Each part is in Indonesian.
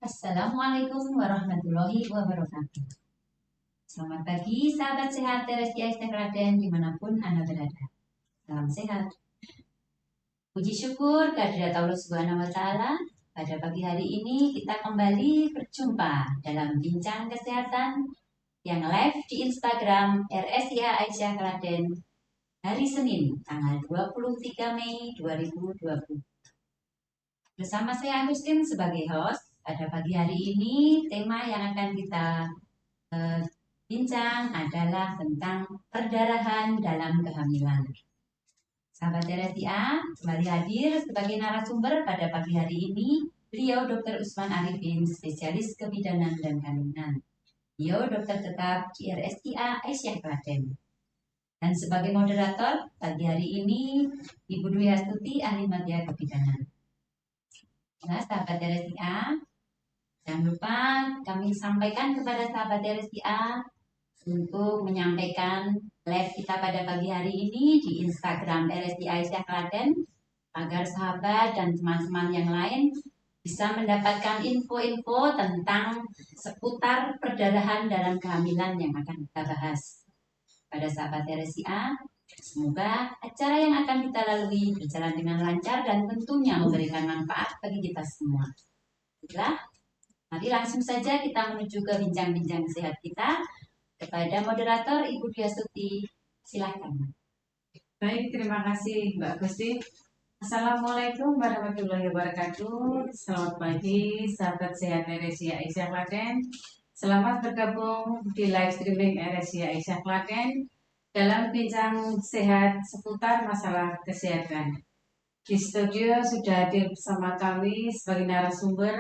Assalamualaikum warahmatullahi wabarakatuh. Selamat pagi, sahabat sehat TRSI Aisyah Raden dimanapun Anda berada. Salam sehat. Puji syukur kehadirat Allah Subhanahu wa Ta'ala. Pada pagi hari ini kita kembali berjumpa dalam bincang kesehatan yang live di Instagram RSIA Aisyah Raden hari Senin tanggal 23 Mei 2020. Bersama saya Agustin sebagai host. Pada pagi hari ini tema yang akan kita bincang adalah tentang perdarahan dalam kehamilan. Sahabat RSIA kembali hadir sebagai narasumber pada pagi hari ini. Beliau Dr. Usman Arifin, spesialis kebidanan dan kandungan. Beliau dokter tetap di RSIA Aisyah Klaten. Dan sebagai moderator pagi hari ini Ibu Dwi Astuti, ahli media kebidanan. Nah, sahabat RSIA, jangan lupa kami sampaikan kepada sahabat RSIA untuk menyampaikan live kita pada pagi hari ini di Instagram RSI Aisyah Klaten agar sahabat dan teman-teman yang lain bisa mendapatkan info-info tentang seputar perdarahan dalam kehamilan yang akan kita bahas. Pada sahabat RSIA, semoga acara yang akan kita lalui berjalan dengan lancar dan tentunya memberikan manfaat bagi kita semua. Baiklah, mari langsung saja kita menuju ke bincang-bincang sehat kita. Kepada moderator Ibu Dwi Astuti, silakan. Baik, terima kasih Mbak Gusti. Assalamualaikum warahmatullahi wabarakatuh. Selamat pagi, sahabat sehat RSI Aisyah Klaten. Selamat bergabung di live streaming RSI Aisyah Klaten dalam bincang sehat seputar masalah kesehatan. Di studio sudah hadir bersama kami sebagai narasumber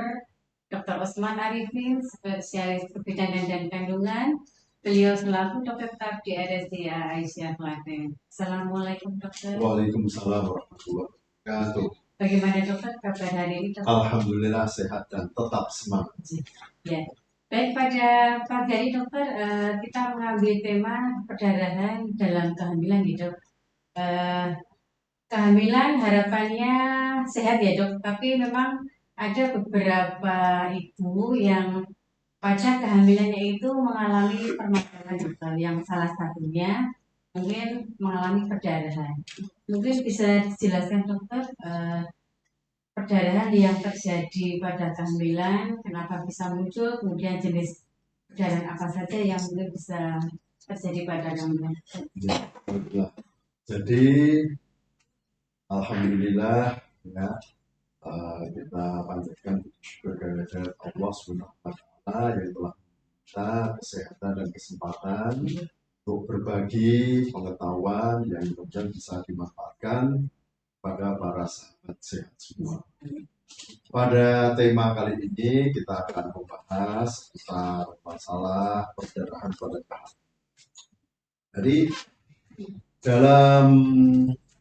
Dr. Usman Arifin, spesialis kebidanan dan kandungan. Beliau selaku dokter tetap di RSIA Aisyah Klaten. Assalamualaikum dokter. Waalaikumsalam warahmatullahi wabarakatuh. Bagaimana dokter kabar hari ini dokter? Alhamdulillah sehat dan tetap semangat. Ya. Baik, pada pagi hari dokter kita mengambil tema perdarahan dalam kehamilan nih dok. Kehamilan harapannya sehat ya dok, tapi memang ada beberapa ibu yang pada kehamilannya itu mengalami permasalahan dokter, yang salah satunya mungkin mengalami perdarahan. Mungkin bisa dijelaskan dokter perdarahan yang terjadi pada kehamilan, kenapa bisa muncul, kemudian jenis perdarahan apa saja yang mungkin bisa terjadi pada kehamilan. Ya, jadi alhamdulillah ya kita panjatkan kepada Allah Subhanahu wa Ta'ala yang telah kita kesehatan dan kesempatan untuk berbagi pengetahuan yang kemudian bisa dimanfaatkan pada para sahabat sehat semua. Pada tema kali ini kita akan membahas tentang masalah perdarahan pada kehamilan. Jadi dalam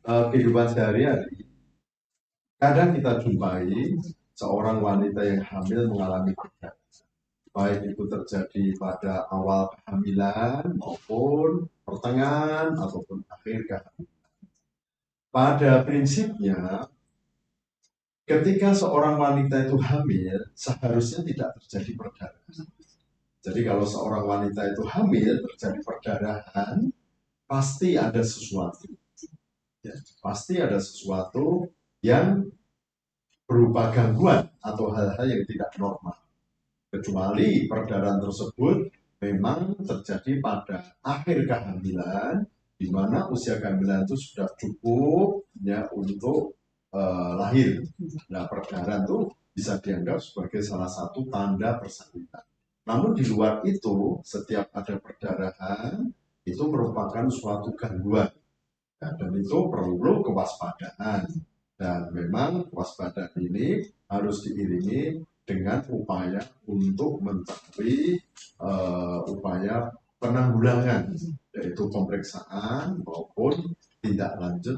kehidupan sehari-hari kadang kita jumpai seorang wanita yang hamil mengalami perdarahan, baik itu terjadi pada awal kehamilan maupun pertengahan ataupun akhir kehamilan. Pada prinsipnya, ketika seorang wanita itu hamil, seharusnya tidak terjadi perdarahan. Jadi kalau seorang wanita itu hamil terjadi perdarahan, pasti ada sesuatu. Ya, pasti ada sesuatu yang berupa gangguan atau hal-hal yang tidak normal. Kecuali perdarahan tersebut memang terjadi pada akhir kehamilan, di mana usia kehamilan itu sudah cukup ya untuk lahir. Nah, perdarahan itu bisa dianggap sebagai salah satu tanda persalinan. Namun di luar itu, setiap ada perdarahan itu merupakan suatu gangguan, ya, dan itu perlu kewaspadaan. Dan memang kewaspadaan ini harus diiringi dengan upaya untuk mencari upaya penanggulangan, yaitu pemeriksaan maupun tindak lanjut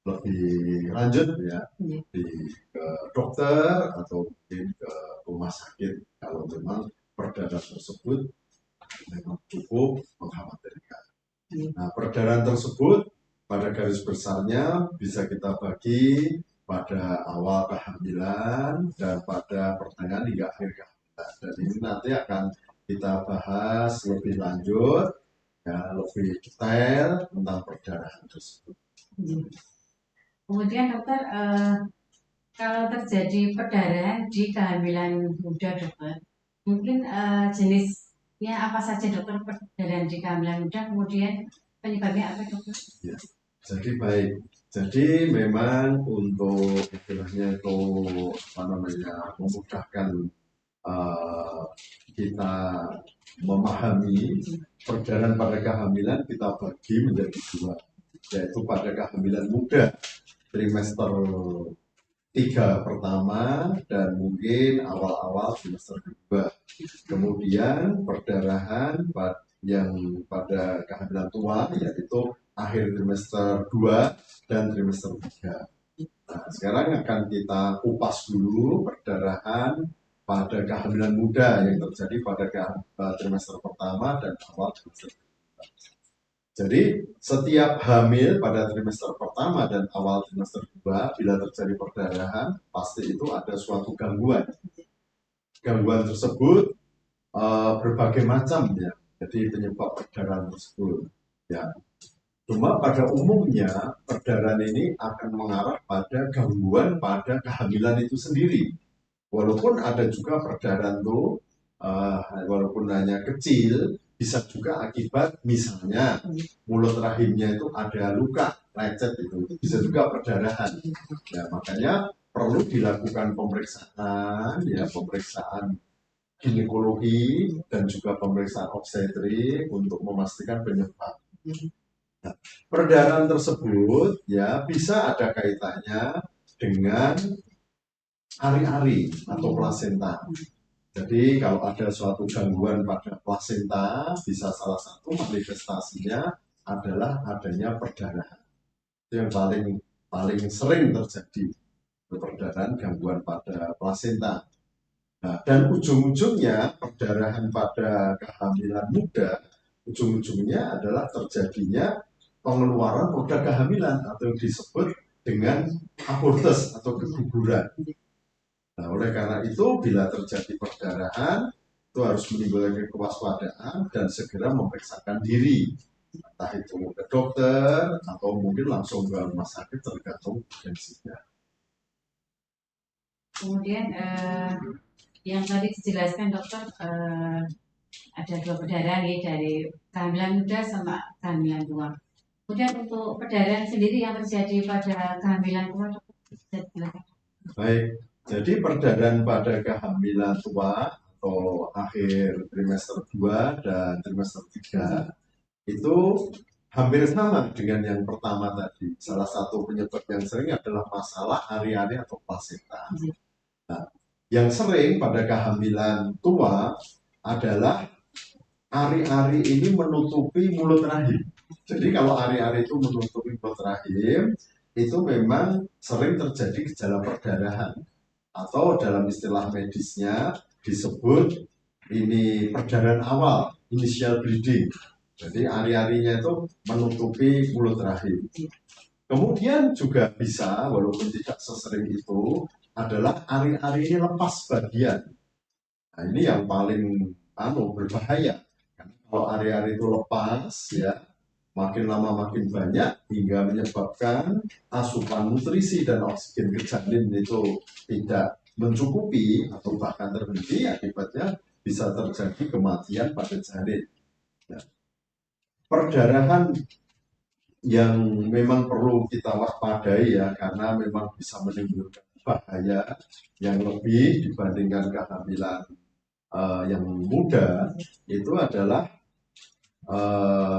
lebih lanjut ya ke dokter atau mungkin ke rumah sakit kalau memang perdarahan tersebut memang cukup mengkhawatirkan. Nah, perdarahan tersebut pada garis besarnya bisa kita bagi pada awal kehamilan dan pada pertengahan hingga akhir kehamilan. Dan ini nanti akan kita bahas lebih lanjut, ya, lebih detail tentang perdarahan tersebut. Kemudian dokter, kalau terjadi perdarahan di kehamilan muda dokter, mungkin jenisnya apa saja dokter perdarahan di kehamilan muda, kemudian penyebabnya apa dokter? Ya. Jadi baik, jadi memang untuk istilahnya itu memudahkan kita memahami perdarahan pada kehamilan kita bagi menjadi dua, yaitu pada kehamilan muda trimester 3 pertama dan mungkin awal-awal trimester kedua. Kemudian perdarahan yang pada kehamilan tua yaitu akhir trimester 2 dan trimester 3. Nah, sekarang akan kita kupas dulu perdarahan pada kehamilan muda yang terjadi pada trimester pertama dan awal trimester kedua. Jadi setiap hamil pada trimester pertama dan awal trimester kedua, bila terjadi perdarahan, pasti itu ada suatu gangguan. Gangguan tersebut berbagai macam ya. Jadi penyebab perdarahan tersebut. Ya. Cuma pada umumnya perdarahan ini akan mengarah pada gangguan pada kehamilan itu sendiri. Walaupun ada juga perdarahan itu, walaupun hanya kecil, bisa juga akibat misalnya mulut rahimnya itu ada luka lecet itu bisa juga perdarahan. Ya, makanya perlu dilakukan pemeriksaan ginekologi dan juga pemeriksaan obstetrik untuk memastikan penyebab. Nah, perdarahan tersebut ya bisa ada kaitannya dengan ari-ari atau plasenta. Jadi kalau ada suatu gangguan pada plasenta, bisa salah satu manifestasinya adalah adanya perdarahan. Itu yang paling sering terjadi, perdarahan gangguan pada plasenta. Nah, dan ujung-ujungnya perdarahan pada kehamilan muda, ujung-ujungnya adalah terjadinya pengeluaran produk kehamilan atau yang disebut dengan abortus atau keguguran. Nah, oleh karena itu, bila terjadi perdarahan, itu harus menimbulkan kewaspadaan dan segera memeriksakan diri. Entah itu ke dokter atau mungkin langsung ke rumah sakit tergantung urgensinya. Kemudian yang tadi dijelaskan dokter, ada dua perdarahan ya, dari kehamilan muda sama kehamilan tua. Kemudian untuk perdarahan sendiri yang terjadi pada kehamilan tua, dokter, baik. Jadi perdarahan pada kehamilan tua atau akhir trimester 2 dan trimester 3 itu hampir sama dengan yang pertama tadi. Salah satu penyebab yang sering adalah masalah ari-ari atau plasenta. Nah, yang sering pada kehamilan tua adalah ari-ari ini menutupi mulut rahim. Jadi kalau ari-ari itu menutupi mulut rahim, itu memang sering terjadi gejala perdarahan. Atau dalam istilah medisnya disebut ini perdarahan awal, initial bleeding. Jadi ari-arinya itu menutupi mulut rahim. Kemudian juga bisa, walaupun tidak sesering itu, adalah ari-ari ini lepas bagian. Nah, ini yang paling berbahaya. Karena kalau ari-ari itu lepas, ya makin lama makin banyak hingga menyebabkan asupan nutrisi dan oksigen ke janin itu tidak mencukupi atau bahkan terhenti, akibatnya bisa terjadi kematian pada janin. Ya. Perdarahan yang memang perlu kita waspadai ya, karena memang bisa menimbulkan bahaya yang lebih dibandingkan kehamilan yang muda, itu adalah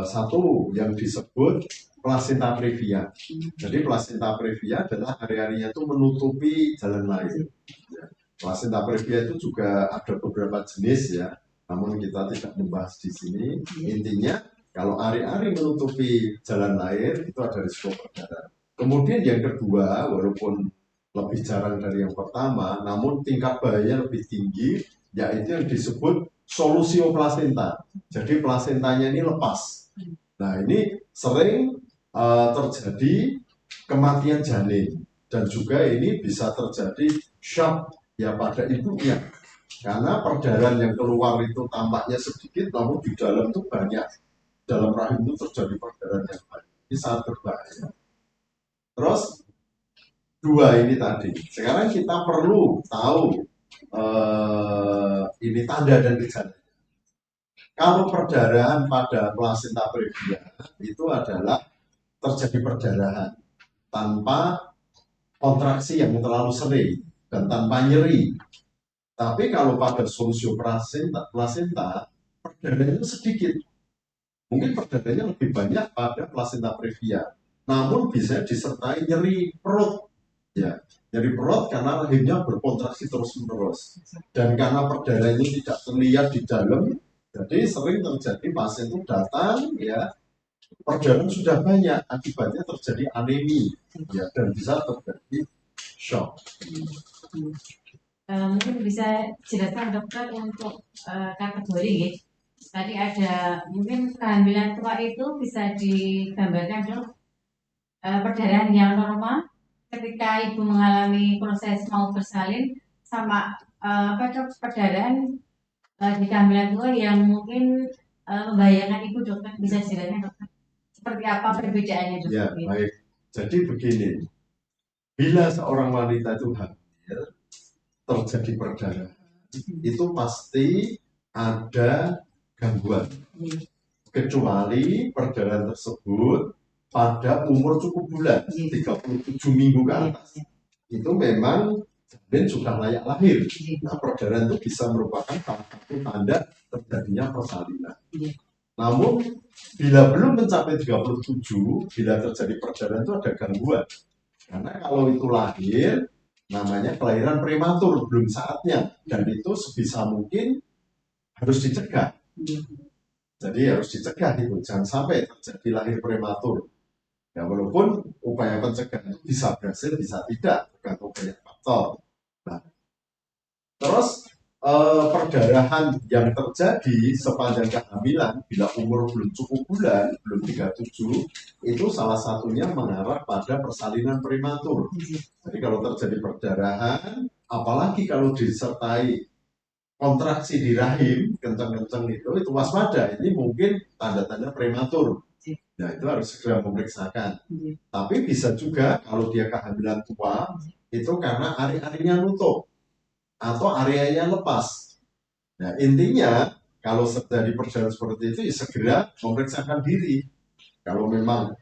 satu yang disebut placenta previa. Jadi placenta previa adalah ari-arinya itu menutupi jalan lahir. Ya. Placenta previa itu juga ada beberapa jenis ya, namun kita tidak membahas di sini. Intinya kalau ari-ari menutupi jalan lahir itu ada risiko perdarahan. Kemudian yang kedua, walaupun lebih jarang dari yang pertama, namun tingkat bahayanya lebih tinggi, yaitu yang disebut solusio plasenta. Jadi plasentanya ini lepas. Nah, ini sering terjadi kematian janin dan juga ini bisa terjadi shock ya pada ibunya. Karena perdarahan yang keluar itu tampaknya sedikit, namun di dalam itu banyak. Dalam rahim itu terjadi perdarahan yang banyak. Ini sangat berbahaya. Terus dua ini tadi. Sekarang kita perlu tahu ini tanda dan gejala. Kalau perdarahan pada plasenta previa itu adalah terjadi perdarahan tanpa kontraksi yang terlalu sering dan tanpa nyeri. Tapi kalau pada solusio plasenta perdarahannya sedikit. Mungkin perdarahannya lebih banyak pada plasenta previa. Namun bisa disertai nyeri perut. Ya, nyeri perut karena rahimnya berkontraksi terus-menerus. Dan karena perdarahannya tidak terlihat di dalam, jadi sering terjadi pasien itu datang, ya, perdarahan sudah banyak, akibatnya terjadi anemi, ya, dan bisa terjadi shock. Mungkin bisa jelaskan dokter untuk kategori ya. Tadi ada mungkin kehamilan tua itu bisa digambarkan dok, perdarahan yang normal ketika ibu mengalami proses mau bersalin sama apa dok, perdarahan di kehamilan tua yang mungkin membahayakan ibu dokter, bisa jelaskan dokter seperti apa perbedaannya dokter? Ya, baik. Jadi begini, bila seorang wanita itu hamil, terjadi perdarahan, itu pasti ada gangguan. Kecuali perdarahan tersebut pada umur cukup bulan, 37 minggu ke atas. Itu memang janin sudah layak lahir. Nah, perdarahan itu bisa merupakan salah satu tanda terjadinya persalinan. Namun, bila belum mencapai 37, bila terjadi perdarahan itu ada gangguan. Karena kalau itu lahir, namanya kelahiran prematur, belum saatnya. Dan itu sebisa mungkin harus dicegah. Jadi harus dicegah itu, jangan sampai terjadi lahir prematur. Ya, walaupun upaya pencegahan itu bisa berhasil, bisa tidak, tergantung banyak faktor. Nah, terus perdarahan yang terjadi sepanjang kehamilan bila umur belum cukup bulan, belum 37, itu salah satunya mengarah pada persalinan prematur. Jadi kalau terjadi perdarahan, apalagi kalau disertai kontraksi di rahim, kencang-kencang itu waspada. Ini mungkin tanda-tanda prematur. Nah, itu harus segera memeriksakan. Tapi bisa juga kalau dia kehamilan tua, itu karena ari-arinya nutup atau areanya lepas. Nah, intinya kalau terjadi perdarahan seperti itu, ya segera memeriksakan diri. Kalau memang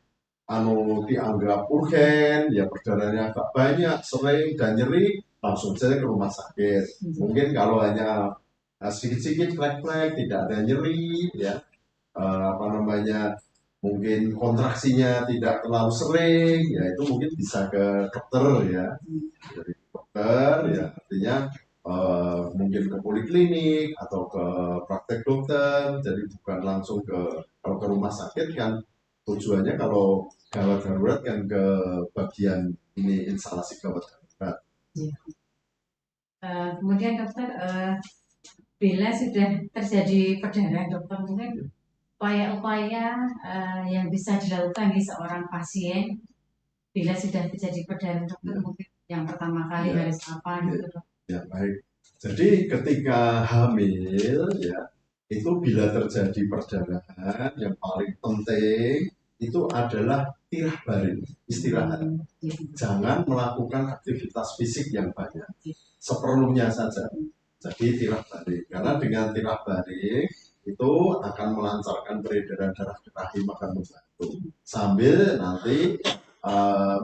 dianggap urgen, ya perdarahannya agak banyak, sering dan nyeri, langsung saja ke rumah sakit. Mungkin kalau hanya sedikit-sedikit flek-flek, tidak ada nyeri, ya mungkin kontraksinya tidak terlalu sering, ya itu mungkin bisa ke dokter, ya, dari dokter, ya artinya mungkin ke poliklinik atau ke praktek dokter. Jadi bukan langsung kalau ke rumah sakit kan tujuannya kalau gawat darurat kan ke bagian ini instalasi gawat darurat. Kemudian dokter, bila sudah terjadi perdarahan dokter, mungkin upaya-upaya yang bisa dilakukan di seorang pasien bila sudah terjadi perdarahan dokter, mungkin yang pertama kali harus apa gitu dok? Ya, baik. Jadi ketika hamil, ya, itu bila terjadi perdarahan, yang paling penting itu adalah tirah baring, istirahat. Jangan melakukan aktivitas fisik yang banyak, seperlunya saja. Jadi tirah baring, karena dengan tirah baring itu akan melancarkan peredaran darah ke rahim, akan membantu. Sambil nanti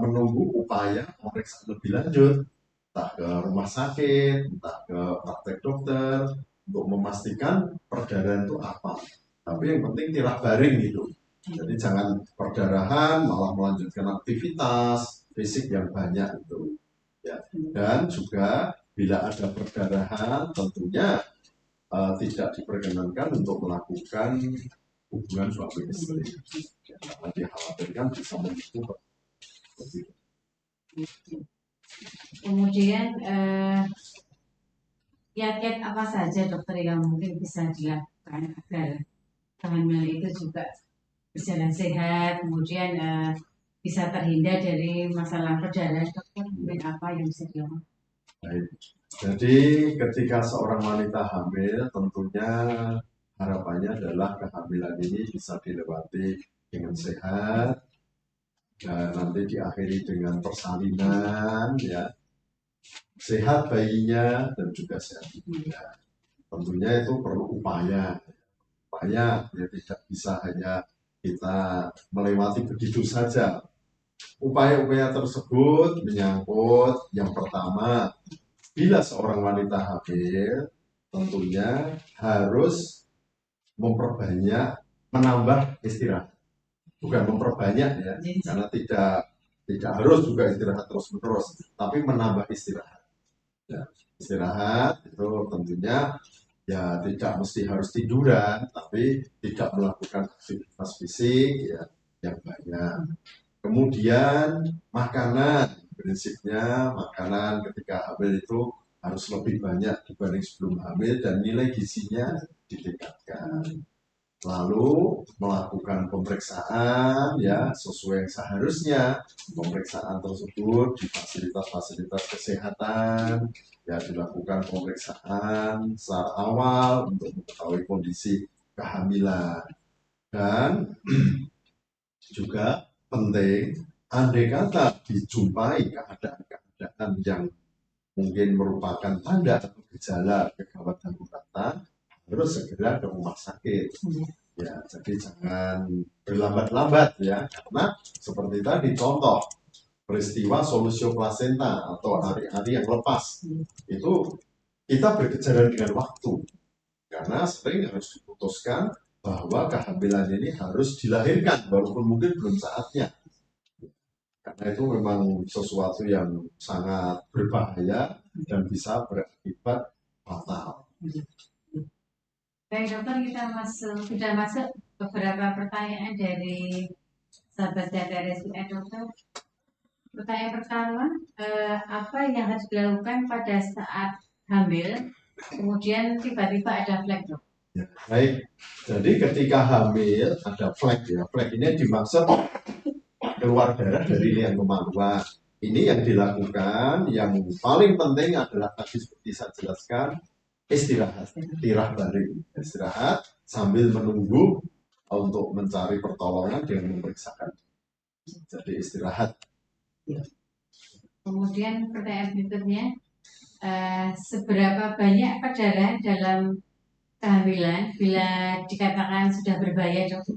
menunggu upaya pemeriksaan lebih lanjut, entah ke rumah sakit, entah ke praktek dokter, untuk memastikan perdarahan itu apa. Tapi yang penting tirah baring itu. Jadi jangan perdarahan malah melanjutkan aktivitas fisik yang banyak itu. Ya. Dan juga bila ada perdarahan tentunya tidak diperkenankan untuk melakukan hubungan suami istri. Ya, karena dikhawatirkan bisa memicu. Kemudian kiat-kiat apa saja dokter yang mungkin bisa dilakukan agar kehamilan itu juga berjalan sehat, kemudian bisa terhindar dari masalah perdarahan dokter, mungkin apa yang bisa dilakukan? Baik. Jadi ketika seorang wanita hamil, tentunya harapannya adalah kehamilan ini bisa dilewati dengan sehat dan nanti diakhiri dengan persalinan, ya, sehat bayinya dan juga sehat ibunya. Tentunya itu perlu upaya, ya tidak bisa hanya kita melewati begitu saja. Upaya-upaya tersebut menyangkut yang pertama, bila seorang wanita hamil, tentunya harus memperbanyak, menambah istirahat. Bukan memperbanyak ya, karena tidak harus juga istirahat terus-menerus, tapi menambah istirahat. Ya, istirahat itu tentunya ya tidak mesti harus tiduran, tapi tidak melakukan aktivitas fisik ya yang banyak. Kemudian makanan, prinsipnya makanan ketika hamil itu harus lebih banyak dibanding sebelum hamil dan nilai gizinya ditingkatkan. Lalu melakukan pemeriksaan ya sesuai yang seharusnya. Pemeriksaan tersebut di fasilitas-fasilitas kesehatan ya dilakukan pemeriksaan secara awal untuk mengetahui kondisi kehamilan. Dan juga penting, andai kata dijumpai keadaan-keadaan yang mungkin merupakan tanda atau gejala kegawat daruratan, harus segera ke rumah sakit. Ya, jadi jangan berlambat-lambat ya, karena seperti tadi contoh peristiwa solusio plasenta atau ari-ari yang lepas itu kita berkejaran dengan waktu, karena sering harus diputuskan bahwa kehamilan ini harus dilahirkan walaupun mungkin belum saatnya, karena itu memang sesuatu yang sangat berbahaya dan bisa berakibat fatal. Baik dokter, sudah masuk beberapa pertanyaan dari sahabat data RSUD dokter. Pertanyaan pertama, apa yang harus dilakukan pada saat hamil, kemudian tiba-tiba ada flek dok? Ya, baik, jadi ketika hamil ada flek ya, flek ini dimaksud keluar darah dari liang kemaluan. Ini yang dilakukan, yang paling penting adalah tadi seperti saya jelaskan, istirahat, tirah baring, istirahat sambil menunggu untuk mencari pertolongan dengan memeriksakan. Jadi istirahat. Kemudian pertanyaan berikutnya, seberapa banyak perdarahan dalam kehamilan bila dikatakan sudah berbahaya dok?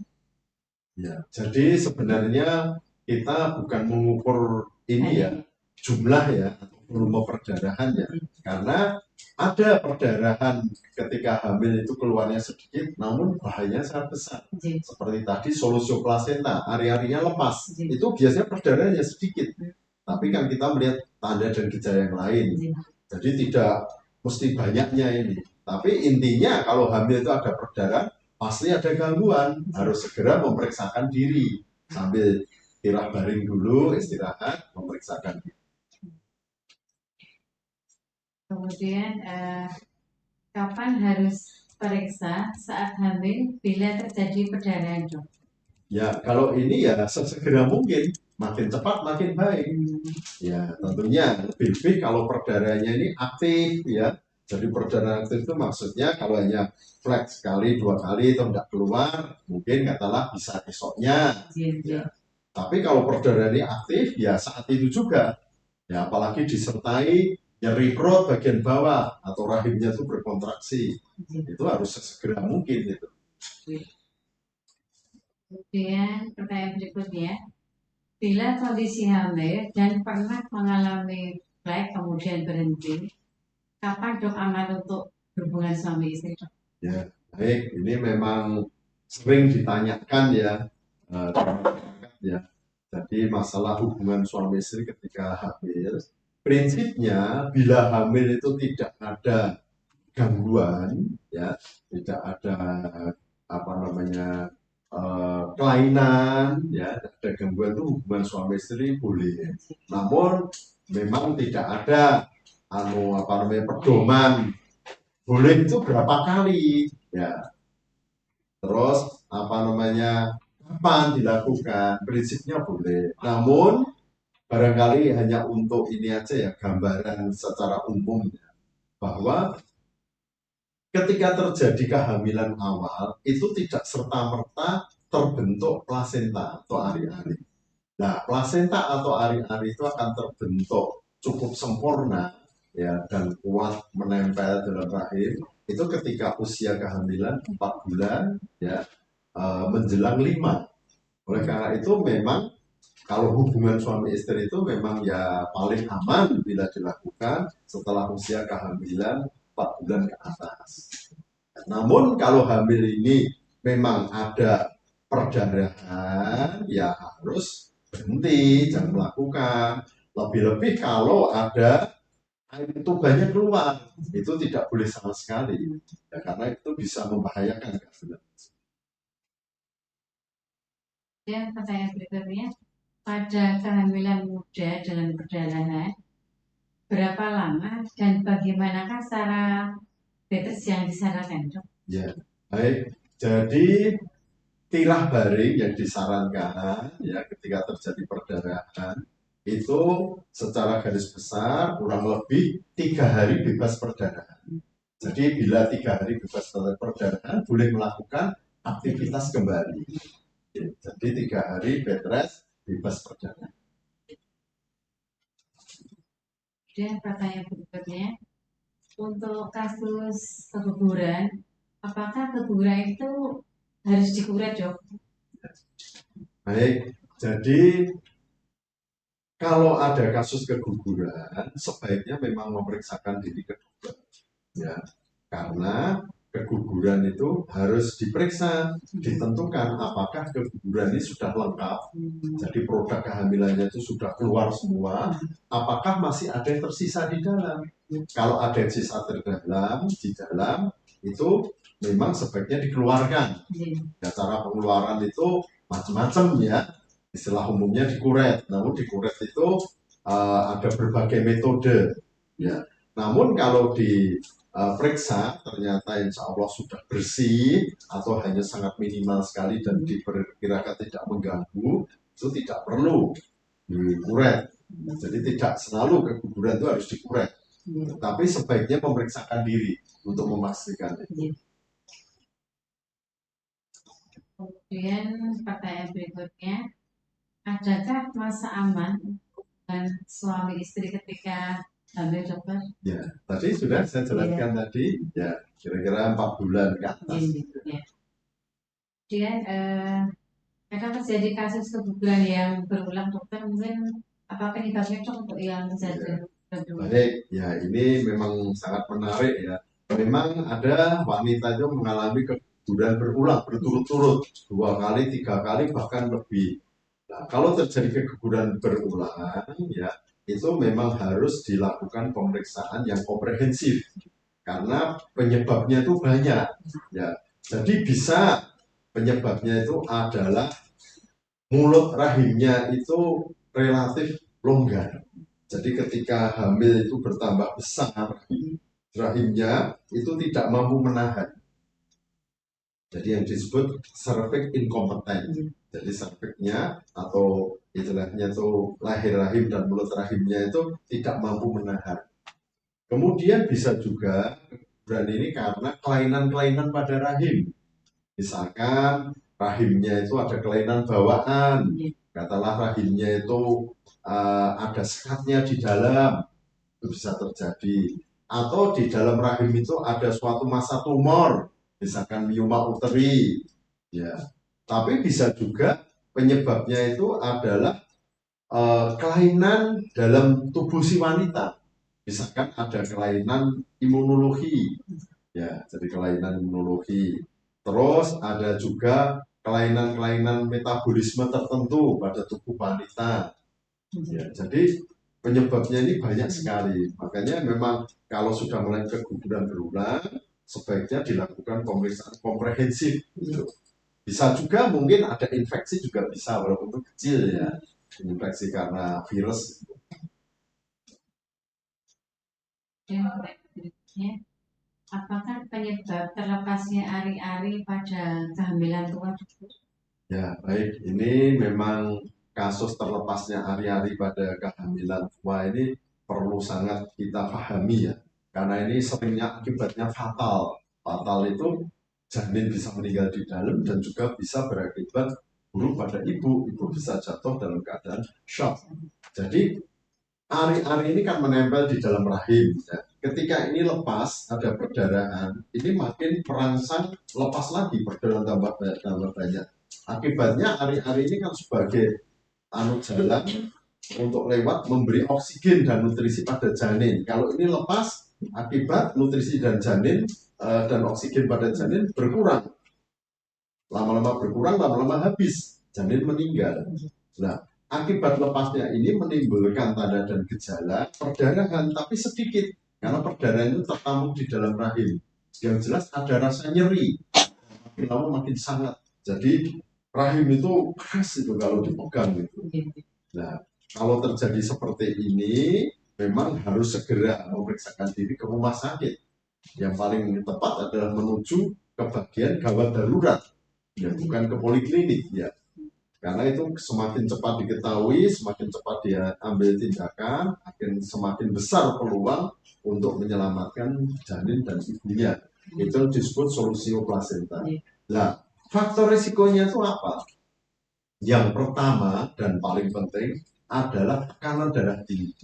Ya, jadi sebenarnya kita bukan mengukur ini ya jumlah ya atau volume perdarahannya, karena ada perdarahan ketika hamil itu keluarnya sedikit namun bahayanya sangat besar. Seperti tadi solusio plasenta, ari-arinya lepas, itu biasanya perdarahannya sedikit, tapi kan kita melihat tanda dan gejala yang lain, jadi tidak mesti banyaknya ini. Tapi intinya kalau hamil itu ada perdarahan, pasti ada gangguan, harus segera memeriksakan diri sambil tirah baring dulu, istirahat, memeriksakan diri. Kemudian kapan harus periksa saat hamil bila terjadi perdarahan dok? Ya, kalau ini ya sesegera mungkin, makin cepat makin baik. Ya, tentunya lebih-lebih kalau perdarahannya ini aktif ya. Jadi perdarahan aktif itu maksudnya kalau hanya flek sekali, 2 kali atau tidak keluar, mungkin katalah bisa esoknya. Ya. Tapi kalau perdarahan ini aktif ya saat itu juga. Ya, apalagi disertai nyeri perut bagian bawah atau rahimnya itu berkontraksi, itu harus sesegera mungkin itu. Kemudian pertanyaan berikutnya, bila kondisi hamil dan pernah mengalami flek kemudian berhenti, kapan dok aman untuk berhubungan suami istri dok? Ya, baik, ini memang sering ditanyakan ya, ya. Jadi masalah hubungan suami istri ketika hamil, prinsipnya bila hamil itu tidak ada gangguan, ya, tidak ada kelainan, ya, ada gangguan itu hubungan suami istri boleh. Namun memang tidak ada pedoman boleh itu berapa kali, ya. Terus kapan dilakukan? Prinsipnya boleh. Namun barangkali hanya untuk ini aja ya, gambaran secara umum ya, bahwa ketika terjadi kehamilan awal itu tidak serta-merta terbentuk plasenta atau ari-ari. Nah, plasenta atau ari-ari itu akan terbentuk cukup sempurna ya dan kuat menempel dalam rahim itu ketika usia kehamilan 4 bulan ya, menjelang 5. Oleh karena itu memang kalau hubungan suami istri itu memang ya paling aman bila dilakukan setelah usia kehamilan 4 bulan ke atas. Namun kalau hamil ini memang ada perdarahan, ya harus berhenti, jangan melakukan. Lebih-lebih kalau ada air itu banyak keluar, itu tidak boleh sama sekali. Ya, karena itu bisa membahayakan kehamilan. Dan pertanyaan berikutnya, pada kehamilan muda dengan perdarahan, berapa lama dan bagaimanakah cara betes yang disarankan, Dok? Ya, baik. Jadi tirah baring yang disarankan ya ketika terjadi perdarahan itu secara garis besar kurang lebih 3 hari bebas perdarahan. Jadi bila 3 hari bebas perdarahan boleh melakukan aktivitas kembali. Jadi 3 hari bed rest bebas perdarahan. Dan pertanyaan berikutnya, untuk kasus keguguran, apakah keguguran itu harus dikuret, Dok? Baik, jadi kalau ada kasus keguguran sebaiknya memang memeriksakan diri ke dokter ya, karena keguguran itu harus diperiksa, ditentukan apakah keguguran ini sudah lengkap, jadi produk kehamilannya itu sudah keluar semua, apakah masih ada yang tersisa di dalam. Kalau ada yang sisa di dalam itu memang sebaiknya dikeluarkan. Ya, cara pengeluaran itu macam-macam ya, istilah umumnya dikuret. Namun dikuret itu ada berbagai metode. Ya. Namun kalau diperiksa ternyata insya Allah sudah bersih atau hanya sangat minimal sekali dan diperkirakan tidak mengganggu, itu tidak perlu dikuret. Jadi tidak selalu keguguran itu harus dikuret. Tapi sebaiknya memeriksakan diri untuk memastikan itu. Kemudian pertanyaan berikutnya, adakah masa aman dengan suami istri ketika hamil, Dokter? Ya, tadi sudah saya jelaskan tadi, ya kira-kira 4 bulan ke atas. Ya. Kemudian kadang terjadi kasus keguguran yang berulang, Dokter, mungkin apa penyebabnya, Dok, untuk yang terjadi? Baik, ya ini memang sangat menarik ya. Memang ada wanita itu mengalami keguguran berulang berturut-turut 2 kali, 3 kali bahkan lebih. Nah, kalau terjadi keguguran berulang ya itu memang harus dilakukan pemeriksaan yang komprehensif karena penyebabnya itu banyak ya. Jadi bisa penyebabnya itu adalah mulut rahimnya itu relatif longgar. Jadi ketika hamil itu bertambah besar, rahimnya itu tidak mampu menahan. Jadi yang disebut cervix incompeten. Jadi cervixnya atau istilahnya itu lahir rahim dan mulut rahimnya itu tidak mampu menahan. Kemudian bisa juga keguguran ini karena kelainan-kelainan pada rahim. Misalkan rahimnya itu ada kelainan bawaan, katakanlah rahimnya itu ada sekatnya di dalam, itu bisa terjadi. Atau di dalam rahim itu ada suatu masa tumor, misalkan mioma uteri. Ya. Tapi bisa juga penyebabnya itu adalah kelainan dalam tubuh si wanita. Misalkan ada kelainan imunologi, ya, jadi kelainan imunologi. Terus ada juga kelainan-kelainan metabolisme tertentu pada tubuh wanita. Ya, jadi penyebabnya ini banyak sekali. Makanya memang kalau sudah mulai keguguran berulang, sebaiknya dilakukan pemeriksaan komprehensif. Gitu. Bisa juga mungkin ada infeksi juga bisa, walaupun itu kecil ya. Infeksi karena virus. Apakah penyebab terlepasnya ari-ari pada kehamilan tua? Ya, baik. Ini memang kasus terlepasnya ari-ari pada kehamilan tua ini perlu sangat kita pahami ya, karena ini seringnya akibatnya fatal. Fatal itu janin bisa meninggal di dalam dan juga bisa berakibat buruk pada ibu bisa jatuh dalam keadaan shock. Jadi ari-ari ini kan menempel di dalam rahim ya. Ketika ini lepas, ada perdarahan, ini makin merangsang lepas lagi, perdarahan tambah banyak. Akibatnya ari-ari ini kan sebagai jalan untuk lewat memberi oksigen dan nutrisi pada janin. Kalau ini lepas, akibat nutrisi dan janin dan oksigen pada janin berkurang. Lama-lama berkurang, lama-lama habis, janin meninggal. Nah, akibat lepasnya ini menimbulkan tanda dan gejala perdarahan, tapi sedikit. Karena perdarahan itu tertampung di dalam rahim. Yang jelas ada rasa nyeri. Makin lama makin sangat. Jadi rahim itu keras itu kalau dipegang gitu. Nah, kalau terjadi seperti ini, memang harus segera memeriksakan diri ke rumah sakit. Yang paling tepat adalah menuju ke bagian gawat darurat, ya bukan ke poliklinik ya. Karena itu semakin cepat diketahui, semakin cepat dia ambil tindakan, akan semakin besar peluang untuk menyelamatkan janin dan ibunya. Itu disebut solusio placenta. Nah, faktor risikonya itu apa? Yang pertama dan paling penting adalah tekanan darah tinggi.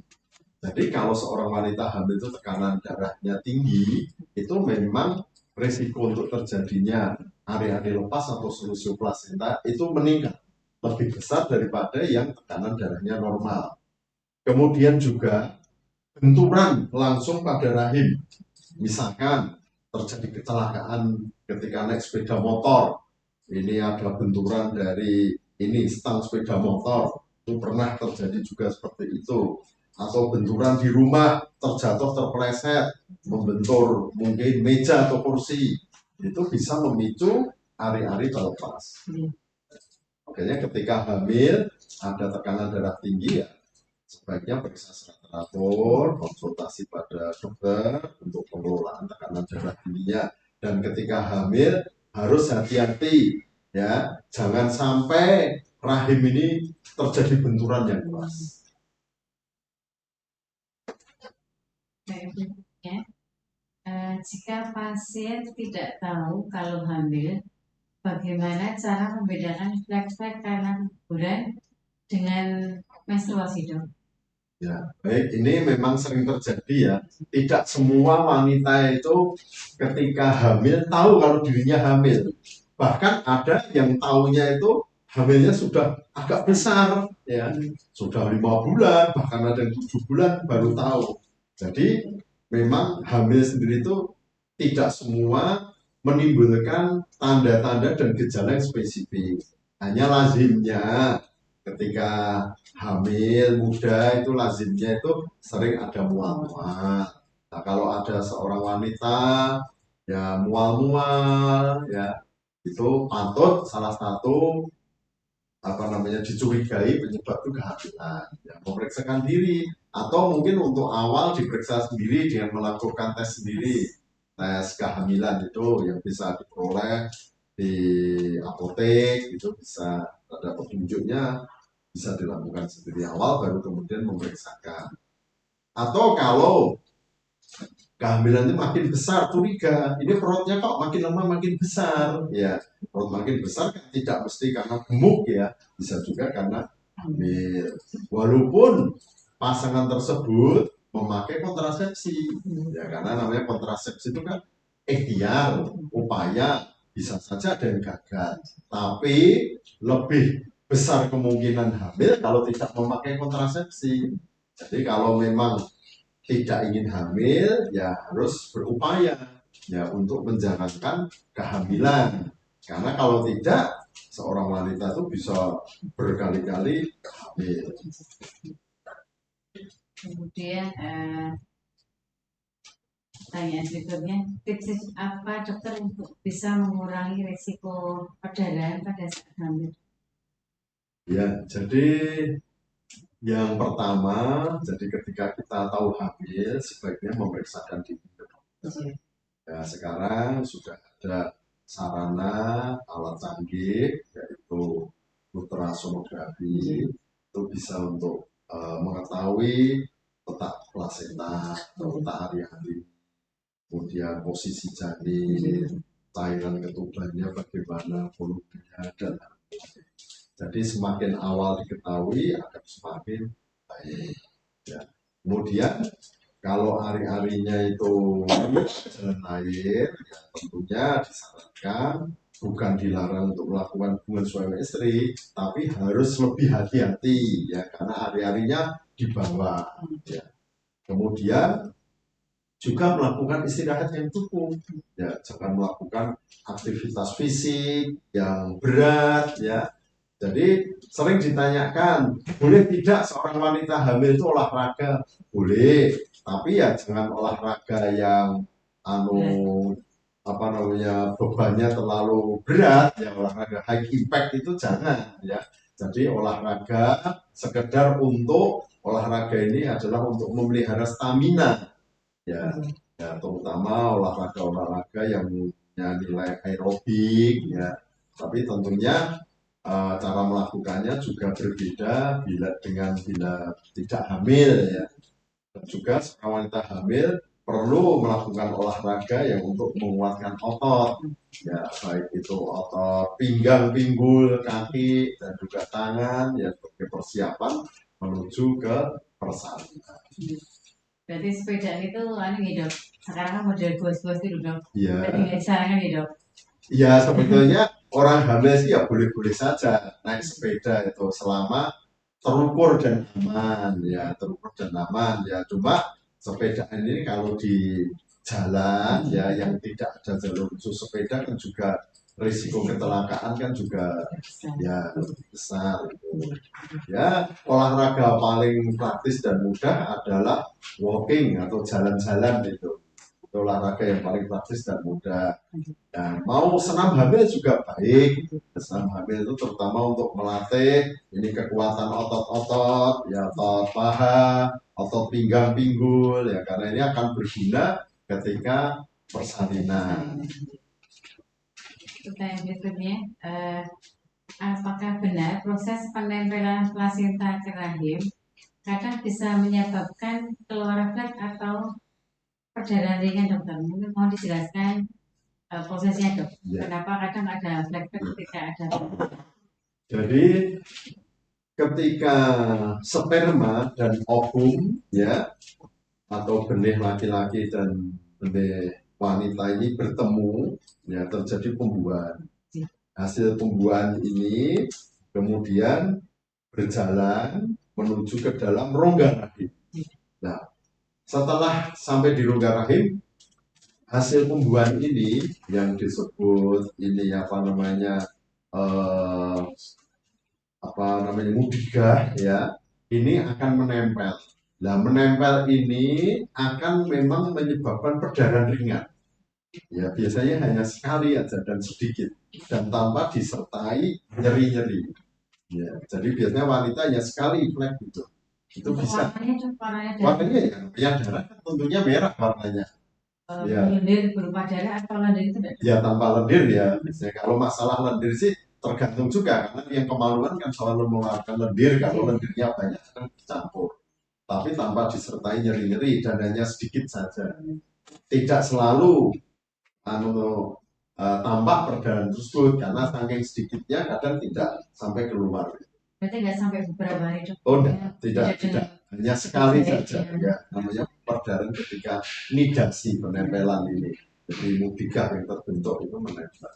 Jadi kalau seorang wanita hamil itu tekanan darahnya tinggi, itu memang risiko untuk terjadinya ari-ari lepas atau solusio placenta itu meningkat. Lebih besar daripada yang tekanan darahnya normal. Kemudian juga benturan langsung pada rahim. Misalkan terjadi kecelakaan ketika naik sepeda motor. Ini ada benturan dari ini stang sepeda motor. Itu pernah terjadi juga seperti itu. Atau benturan di rumah, terjatuh terpeleset, membentur mungkin meja atau kursi. Itu bisa memicu ari-ari terlepas. Makanya ketika hamil ada tekanan darah tinggi ya sebaiknya periksa secara teratur, konsultasi pada dokter untuk pengelolaan tekanan darah tingginya. Dan ketika hamil harus hati-hati ya, jangan sampai rahim ini terjadi benturan yang keras. Ya. Jika pasien tidak tahu kalau hamil, bagaimana cara membedakan flek-flek karena guguran dengan menstruasi, dok? Ya, baik, ini memang sering terjadi ya. Tidak semua wanita itu ketika hamil tahu kalau dirinya hamil. Bahkan ada yang tahunya itu hamilnya sudah agak besar, ya, sudah 5 bulan, bahkan ada yang 7 bulan baru tahu. Jadi memang hamil sendiri itu tidak semua menimbulkan tanda-tanda dan gejala yang spesifik. Hanya lazimnya ketika hamil muda itu lazimnya itu sering ada mual-mual. Nah, kalau ada seorang wanita ya mual-mual ya itu patut salah satu dicurigai penyebab itu kehamilan. Ya, memeriksakan diri atau mungkin untuk awal diperiksa sendiri dengan melakukan tes sendiri. Tes kehamilan itu yang bisa diperoleh di apotek itu bisa ada petunjuknya, bisa dilakukan sendiri awal baru kemudian memeriksakan. Atau kalau kehamilannya makin besar, curiga ini perutnya kok makin lama makin besar, ya perut makin besar kan tidak mesti karena gemuk ya, bisa juga karena hamil. Walaupun pasangan tersebut memakai kontrasepsi, ya karena namanya kontrasepsi itu kan ikhtiar, upaya, bisa saja ada yang gagal. Tapi lebih besar kemungkinan hamil kalau tidak memakai kontrasepsi. Jadi kalau memang tidak ingin hamil, ya harus berupaya ya untuk menjalankan kehamilan. Karena kalau tidak, seorang wanita itu bisa berkali-kali hamil. Kemudian pertanyaan berikutnya, tips apa dokter untuk bisa mengurangi risiko perdarahan pada saat hamil? Ya, jadi yang pertama, jadi ketika kita tahu hamil, sebaiknya memeriksakan diri. Ya, sekarang sudah ada sarana alat canggih, yaitu ultrasonografi, itu bisa untuk mengetahui letak plasenta atau letak hari-hari, kemudian posisi janin, cairan ketubannya bagaimana, volumenya, dan lain-lain. Jadi semakin awal diketahui akan semakin baik. Ya. Kemudian kalau hari-harinya itu jalan air, ya tentunya disarankan bukan dilarang untuk melakukan hubungan suami istri, tapi harus lebih hati-hati ya karena hari-harinya dibawa. Ya. Kemudian juga melakukan istirahat yang cukup, ya jangan melakukan aktivitas fisik yang berat, ya. Jadi sering ditanyakan, boleh tidak seorang wanita hamil itu olahraga? Boleh, tapi ya jangan olahraga yang bebannya terlalu berat, ya olahraga high impact itu jangan, ya. Jadi olahraga sekedar untuk olahraga ini adalah untuk memelihara stamina, ya, terutama olahraga yang punya nilai aerobik, ya. Tapi tentunya cara melakukannya juga berbeda bila tidak hamil, ya. Dan juga seorang wanita hamil perlu melakukan olahraga yang untuk menguatkan otot, ya baik itu otot pinggang, pinggul, kaki dan juga tangan, ya sebagai persiapan menuju ke persalinan. Berarti sepeda itu anu dok. Sekarang kan model bos-bos itu dok. Iya. Berarti nggak disarankan ya dok. Ya sebetulnya orang hamil sih ya boleh-boleh saja naik sepeda itu selama terukur dan aman, ya terukur dan aman, ya. Cuma sepeda ini kalau di jalan ya yang tidak ada jalur khusus sepeda kan juga risiko kecelakaan kan juga ya lebih besar itu. Ya olahraga paling praktis dan mudah adalah walking atau jalan-jalan itu olahraga yang paling praktis dan mudah. Nah, mau senam hamil juga baik. Senam hamil itu terutama untuk melatih ini kekuatan otot-otot, ya otot paha, otot pinggang, pinggul, ya karena ini akan berguna ketika persalinan. Pertanyaan berikutnya, apakah benar proses penempelan plasenta ke rahim kadang bisa menyebabkan keluar flek atau perdarahan ringan dokter? Mungkin mau dijelaskan prosesnya dok. Ya. Kenapa kadang ada flek ketika ada? Jadi ketika sperma dan ovum, ya atau benih laki-laki dan benih wanita ini bertemu, ya terjadi pembuahan. Hasil pembuahan ini kemudian berjalan menuju ke dalam rongga rahim. Nah, setelah sampai di rongga rahim, hasil pembuahan ini yang disebut ini mudigah, ya ini akan menempel. Nah, menempel ini akan memang menyebabkan perdarahan ringan. Ya biasanya hanya sekali aja dan sedikit dan tanpa disertai nyeri-nyeri. Ya, jadi biasanya wanita hanya sekali flek gitu. Itu bisa. Warnanya ya darah kan tentunya merah warnanya. Ya. Lendir berupa darah atau lendir itu tidak? Ya tanpa lendir ya. Biasanya kalau masalah lendir sih tergantung juga karena yang kemaluan kan selalu mengeluarkan lendir, kalau lendirnya banyak kan dicampur. Tapi tanpa disertai nyeri-nyeri dan hanya sedikit saja. Tidak selalu tampak perdarahan tersebut karena saking sedikitnya kadang tidak sampai keluar. Berarti nggak sampai beberapa hari dok? Oh tidak, hanya sekali saja ya, namanya perdarahan ketika nidasi penempelan ini. Jadi mudigah yang terbentuk itu menempel.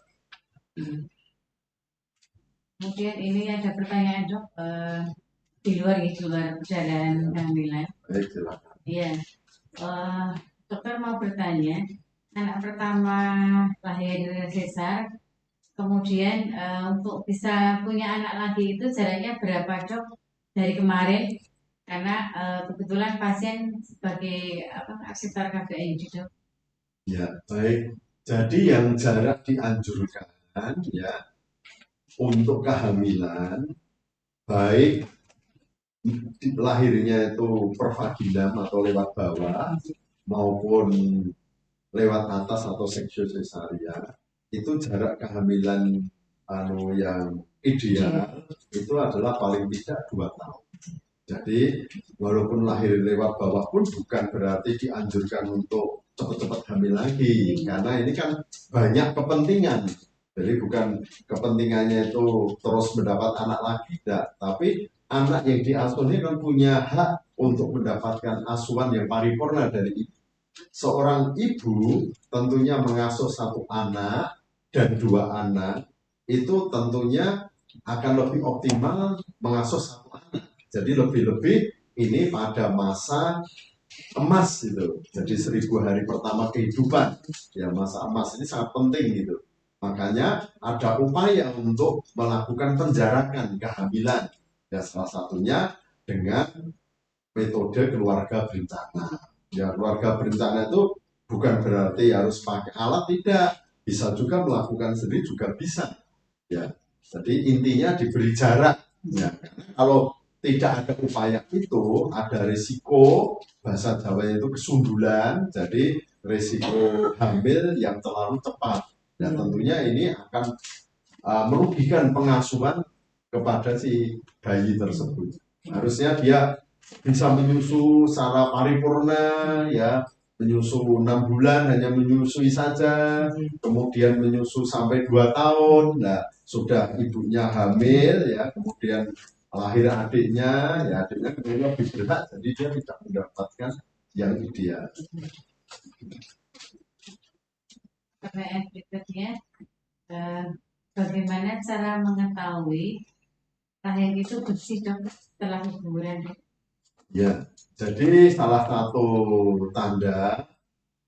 Kemudian ini ada pertanyaan dok, di luar perjalanan kehamilan. Baik, silakan. Iya, dokter mau bertanya, anak pertama lahir sesar, kemudian untuk bisa punya anak lagi itu jaraknya berapa dok dari kemarin? Karena kebetulan pasien sebagai arsitek KBI dok. Ya baik, jadi yang jarak dianjurkan ya untuk kehamilan baik lahirnya itu per vaginam atau lewat bawah maupun lewat atas atau seksio cesaria, itu jarak kehamilan yang ideal itu adalah paling tidak 2 tahun. Jadi walaupun lahir lewat bawah pun bukan berarti dianjurkan untuk cepat-cepat hamil lagi, karena ini kan banyak kepentingan. Jadi bukan kepentingannya itu terus mendapat anak lagi, tidak. Tapi anak yang diasuh ini kan punya hak untuk mendapatkan asuhan yang paripurna dari ibu. Seorang ibu tentunya mengasuh satu anak dan dua anak, itu tentunya akan lebih optimal mengasuh satu anak. Jadi lebih-lebih ini pada masa emas gitu. Jadi 1000 hari pertama kehidupan, ya masa emas ini sangat penting gitu. Makanya ada upaya untuk melakukan penjarakan kehamilan. Ya salah satunya dengan metode keluarga berencana. Ya keluarga berencana itu bukan berarti harus pakai alat, tidak. Bisa juga melakukan sendiri juga bisa. Ya. Jadi intinya diberi jarak. Ya. Kalau tidak ada upaya itu, ada risiko, bahasa Jawanya itu kesundulan, jadi risiko hamil yang terlalu cepat. Dan tentunya ini akan merugikan pengasuhan kepada si bayi tersebut. Harusnya dia bisa menyusu secara paripurna, ya menyusu 6 bulan hanya menyusui saja, kemudian menyusu sampai 2 tahun. Nah, sudah ibunya hamil, ya kemudian lahir adiknya, ya adiknya kemudian lebih berat, jadi dia tidak mendapatkan yang ideal. Pertanyaan berikutnya, bagaimana cara mengetahui rahim itu bersih dok setelah hiburan? Ya, jadi salah satu tanda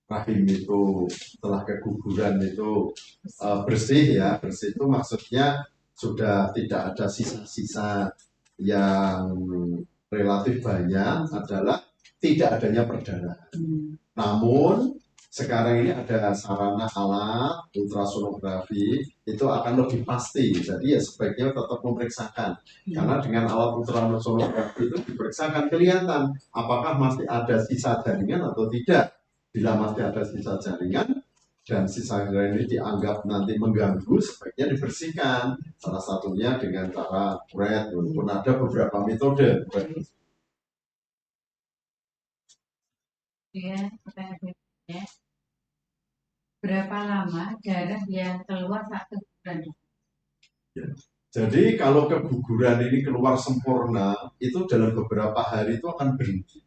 rahim itu setelah keguguran itu bersih, ya bersih itu maksudnya sudah tidak ada sisa-sisa yang relatif banyak, adalah tidak adanya perdarahan. Namun sekarang ini ada sarana alat ultrasonografi, itu akan lebih pasti. Jadi ya sebaiknya tetap memeriksakan, karena dengan alat ultrasonografi itu diperiksakan kelihatan apakah masih ada sisa jaringan atau tidak. Bila masih ada sisa jaringan dan sisa jaringan ini dianggap nanti mengganggu, sebaiknya dibersihkan. Salah satunya dengan cara kuret, walaupun ada beberapa metode. Ya, pertanyaan berikutnya, berapa lama darah yang keluar saat keguguran? Jadi kalau keguguran ini keluar sempurna, itu dalam beberapa hari itu akan berhenti.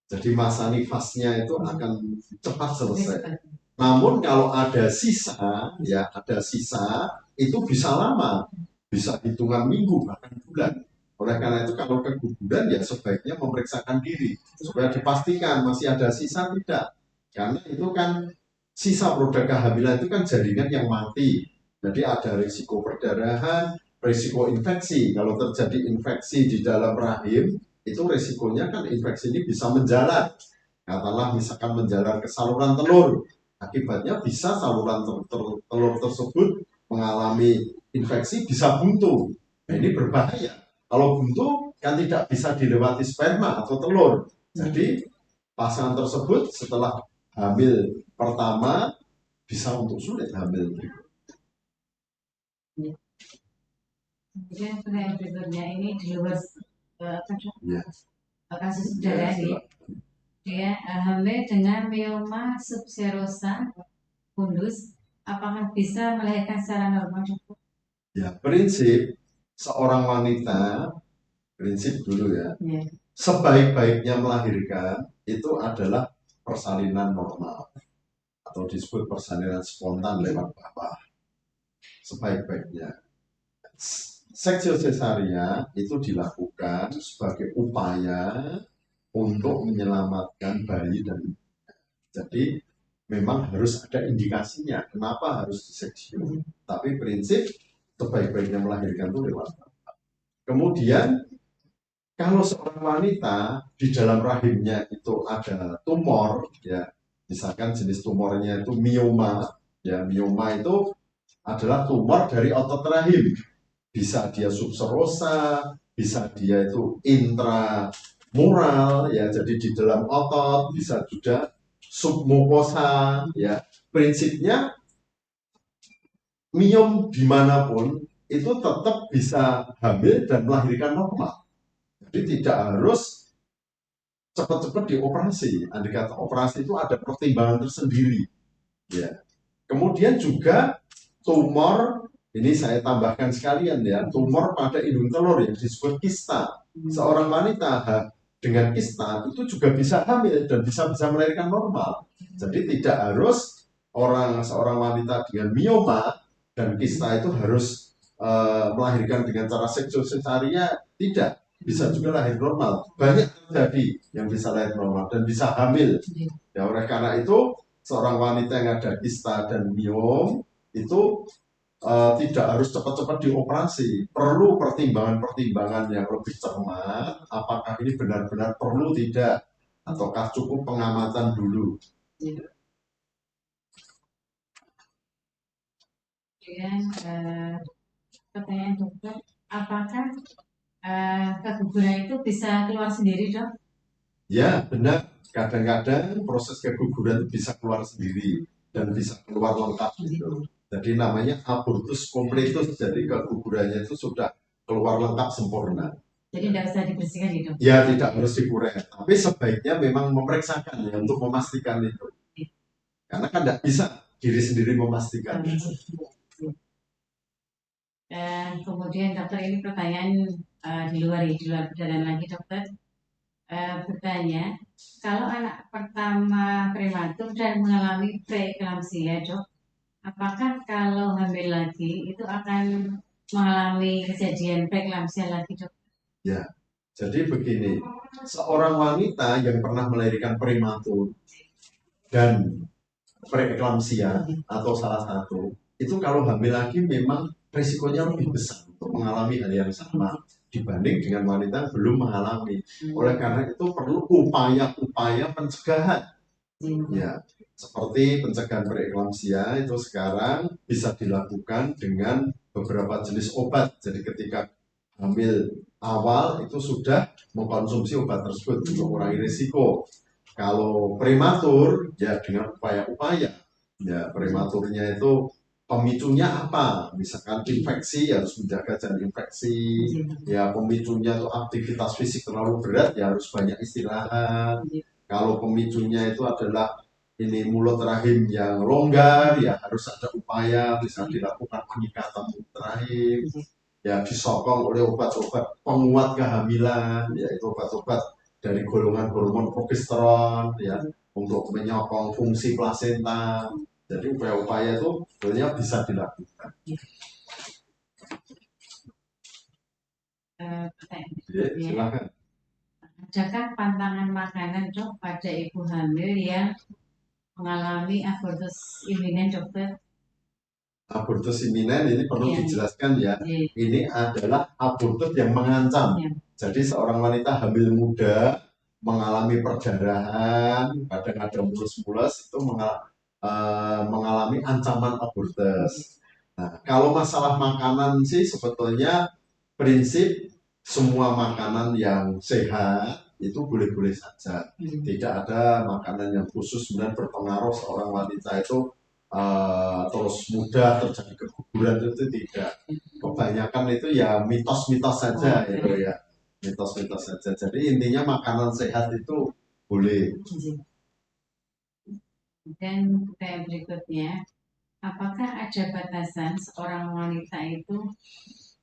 Jadi masa nifasnya itu akan cepat selesai. Namun kalau ada sisa, ya ada sisa, itu bisa lama, bisa hitungan minggu bahkan bulan. Oleh karena itu kalau keguguran ya sebaiknya memeriksakan diri supaya dipastikan masih ada sisa tidak. Karena itu kan sisa produk kehamilan itu kan jaringan yang mati. Jadi ada risiko perdarahan, risiko infeksi. Kalau terjadi infeksi di dalam rahim, itu risikonya kan infeksi ini bisa menjalar. Katakanlah misalkan menjalar ke saluran telur. Akibatnya bisa saluran telur tersebut mengalami infeksi, bisa buntu. Nah, ini berbahaya. Kalau buntu kan tidak bisa dilewati sperma atau telur. Jadi pasangan tersebut setelah hamil pertama bisa untuk sulit hamil berikutnya. Kemudian pertanyaan berikutnya ini di luar Ya. kasus darah ya. Dia hamil dengan myoma subserosa fundus, apakah bisa melahirkan secara normal? Ya, prinsip seorang wanita, prinsip dulu ya, sebaik-baiknya melahirkan itu adalah persalinan normal atau disebut persalinan spontan lewat bawah. Sebaik-baiknya. Seksio cesaria itu dilakukan sebagai upaya untuk menyelamatkan bayi dan ibunya. Jadi memang harus ada indikasinya kenapa harus diseksio. Tapi prinsip sebaik-baiknya melahirkan itu lewat bawah. Kemudian kalau seorang wanita di dalam rahimnya itu ada tumor, ya misalkan jenis tumornya itu mioma, ya mioma itu adalah tumor dari otot rahim. Bisa dia subserosa, bisa dia itu intramural, ya jadi di dalam otot, bisa juga submukosa, ya prinsipnya miom dimanapun itu tetap bisa hamil dan melahirkan normal. Jadi tidak harus cepat-cepat dioperasi. Andai kata operasi itu ada pertimbangan tersendiri. Ya. Kemudian juga tumor, ini saya tambahkan sekalian ya, tumor pada indung telur yang disebut kista. Seorang wanita dengan kista itu juga bisa hamil dan bisa melahirkan normal. Jadi tidak harus seorang wanita dengan mioma dan kista itu harus melahirkan dengan cara seksual sesaria, tidak. Bisa juga lahir normal. Banyak terjadi yang bisa lahir normal dan bisa hamil. Ya, oleh karena itu seorang wanita yang ada kista dan miom itu tidak harus cepat-cepat dioperasi. Perlu pertimbangan-pertimbangan yang lebih cermat. Apakah ini benar-benar perlu tidak? Ataukah cukup pengamatan dulu? Kemudian pertanyaan dokter, apakah keguguran itu bisa keluar sendiri, Dok? Ya, benar. Kadang-kadang proses keguguran itu bisa keluar sendiri dan bisa keluar lengkap gitu. Jadi namanya abortus completus. Jadi kegugurannya itu sudah keluar lengkap sempurna. Jadi tidak usah dibersihkan gitu. Ya, tidak harus dikuret. Tapi sebaiknya memang memeriksakan ya untuk memastikan itu. Karena kan tidak bisa diri sendiri memastikan. Dan kemudian dokter, ini pertanyaan di luar perjalanan lagi dokter. Bertanya, kalau anak pertama prematur dan mengalami preeklamsia, Dok, apakah kalau hamil lagi itu akan mengalami kejadian preeklamsia lagi, Dok? Ya, jadi begini, seorang wanita yang pernah melahirkan prematur dan preeklamsia atau salah satu, itu kalau hamil lagi memang risikonya lebih besar untuk mengalami hal yang sama dibanding dengan wanita yang belum mengalami. Oleh karena itu perlu upaya-upaya pencegahan. Ya, seperti pencegahan preeklamsia itu sekarang bisa dilakukan dengan beberapa jenis obat. Jadi ketika hamil awal itu sudah mengkonsumsi obat tersebut untuk mengurangi risiko. Kalau prematur ya dengan upaya-upaya. Ya, prematurnya itu pemicunya apa? Misalkan infeksi harus menjaga jangan infeksi. Ya, pemicunya itu aktivitas fisik terlalu berat ya harus banyak istirahat. Kalau pemicunya itu adalah ini mulut rahim yang longgar ya harus ada upaya bisa dilakukan pengikatan mulut rahim. Ya, disokong oleh obat-obat penguat kehamilan, yaitu obat-obat dari golongan hormon progesteron ya untuk menyokong fungsi plasenta. Jadi upaya-upaya itu sebenarnya bisa dilakukan. Silakan. Adakah pantangan makanan, Dok, pada ibu hamil yang mengalami abortus iminen, dokter? Abortus iminen ini perlu dijelaskan ya. Ini adalah abortus yang mengancam. Jadi seorang wanita hamil muda mengalami perdarahan, kadang ada mulus-mulus, itu mengalami ancaman abortus. Nah, kalau masalah makanan sih sebetulnya prinsip semua makanan yang sehat itu boleh-boleh saja. Tidak ada makanan yang khusus kemudian berpengaruh seorang wanita itu terus mudah terjadi keguguran itu tidak. Kebanyakan itu ya mitos-mitos saja itu ya. Mitos-mitos saja. Jadi intinya makanan sehat itu boleh. Dan pertanyaan berikutnya, apakah ada batasan seorang wanita itu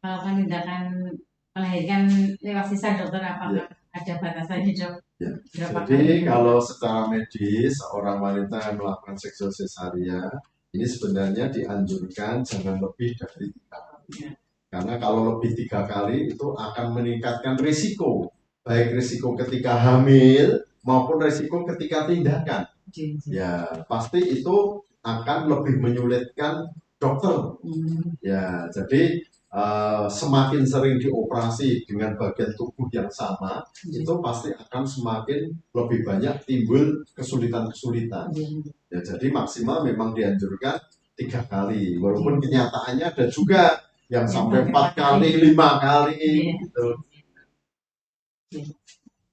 melakukan tindakan melahirkan lewat sisa, dokter? Apakah ada batasannya, Dok? Ya. Jadi kalau secara medis seorang wanita yang melakukan seksual sesaria ini sebenarnya dianjurkan jangan lebih dari 3 kali. Karena kalau lebih 3 kali itu akan meningkatkan risiko, baik risiko ketika hamil maupun risiko ketika tindakan. Ya, pasti itu akan lebih menyulitkan dokter. Ya, jadi semakin sering dioperasi dengan bagian tubuh yang sama, itu pasti akan semakin lebih banyak timbul kesulitan-kesulitan. Ya, jadi maksimal memang dianjurkan 3 kali, walaupun kenyataannya ada juga yang sampai 4 kali, 5 kali. Gitu.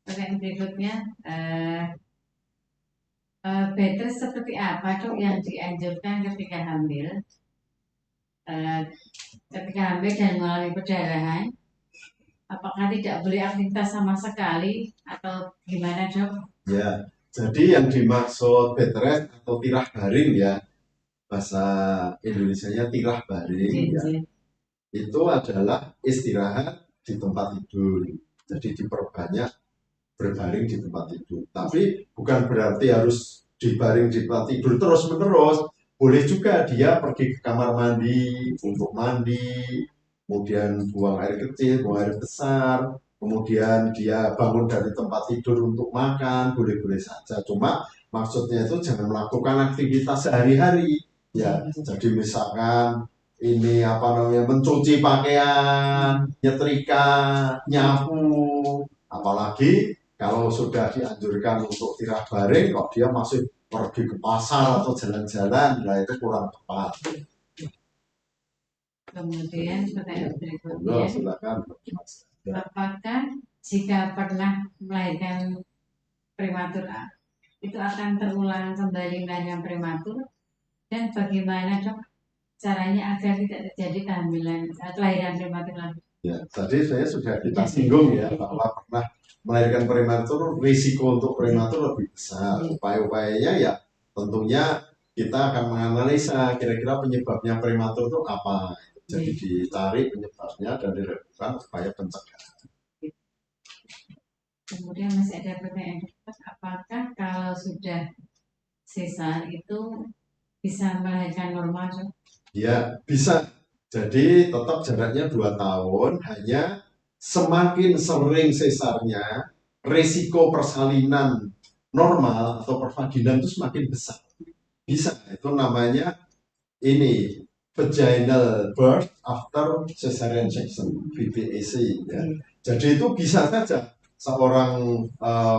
Pertanyaan berikutnya, better seperti apa, Dok, yang dianjurkan ketika hamil? Ketika hamil dan mengalami perdarahan, Apakah tidak boleh aktivitas sama sekali atau gimana, Dok? Ya, jadi yang dimaksud bed rest atau tirah baring ya, bahasa Indonesianya tirah baring ya, J. itu adalah istirahat di tempat tidur. Jadi diperbanyak berbaring di tempat tidur. Tapi bukan berarti harus dibaring di tempat tidur terus-menerus. Boleh juga dia pergi ke kamar mandi untuk mandi, kemudian buang air kecil, buang air besar, kemudian dia bangun dari tempat tidur untuk makan, boleh-boleh saja. Cuma maksudnya itu jangan melakukan aktivitas sehari-hari. Ya, jadi misalkan ini apa namanya mencuci pakaian, nyetrika, nyapu, apalagi kalau sudah dianjurkan untuk tirah baring, kok dia masih pergi ke pasar atau jalan-jalan, nah itu kurang tepat. Kemudian pertanyaan Monggo, berikutnya, silakan. apakah jika pernah melahirkan prematur itu akan terulang kembali melahirkan prematur, dan bagaimana, Dok, caranya agar tidak terjadi kehamilan kelahiran prematur lagi? Ya, tadi saya sudah kita singgung ya bahwa pernah melahirkan prematur, risiko untuk prematur lebih besar. Upaya-upayanya ya tentunya kita akan menganalisa kira-kira penyebabnya prematur itu apa. Jadi dicari penyebabnya dan dilakukan upaya pencegahan. Kemudian masih ada pertanyaan, apakah kalau sudah sesar itu bisa melahirkan normal, Dok? Ya, bisa. Jadi tetap jaraknya 2 tahun, hanya semakin sering sesarnya, risiko persalinan normal atau pervaginan itu semakin besar. Bisa, itu namanya ini vaginal birth after cesarean section, VBAC ya. Jadi itu bisa saja seorang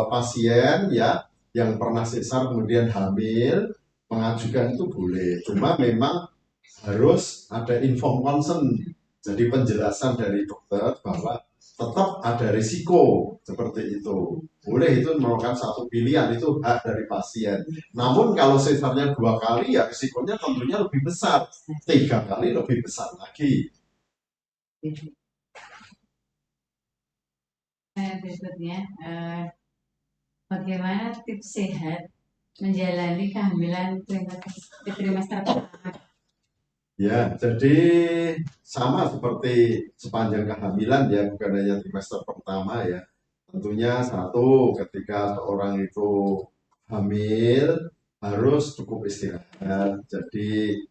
pasien ya yang pernah sesar kemudian hamil mengajukan itu boleh. Cuma memang harus ada informed consent, jadi penjelasan dari dokter bahwa tetap ada risiko seperti itu. Boleh, itu merupakan satu pilihan, itu hak dari pasien. Namun kalau sesarnya 2 kali ya risikonya tentunya lebih besar, 3 kali lebih besar lagi. Berikutnya, bagaimana tips sehat menjalani kehamilan trimester pertama? Ya, jadi sama seperti sepanjang kehamilan ya, bukan hanya trimester pertama ya. Tentunya satu, ketika seorang itu hamil harus cukup istirahat. Jadi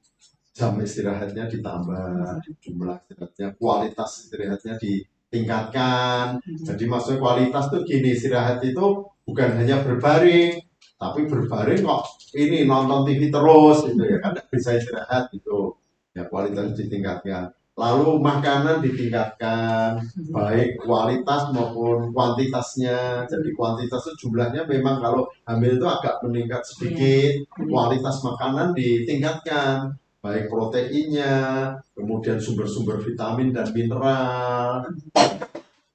jam istirahatnya ditambah, jumlah istirahatnya, kualitas istirahatnya ditingkatkan. Jadi maksudnya kualitas tuh gini, istirahat itu bukan hanya berbaring, tapi berbaring kok ini nonton TV terus gitu ya kan, bisa istirahat gitu. Ya kualitas ditingkatkan. Lalu makanan ditingkatkan, baik kualitas maupun kuantitasnya. Jadi kuantitas itu jumlahnya memang kalau hamil itu agak meningkat sedikit, kualitas makanan ditingkatkan, baik proteinnya, kemudian sumber-sumber vitamin dan mineral,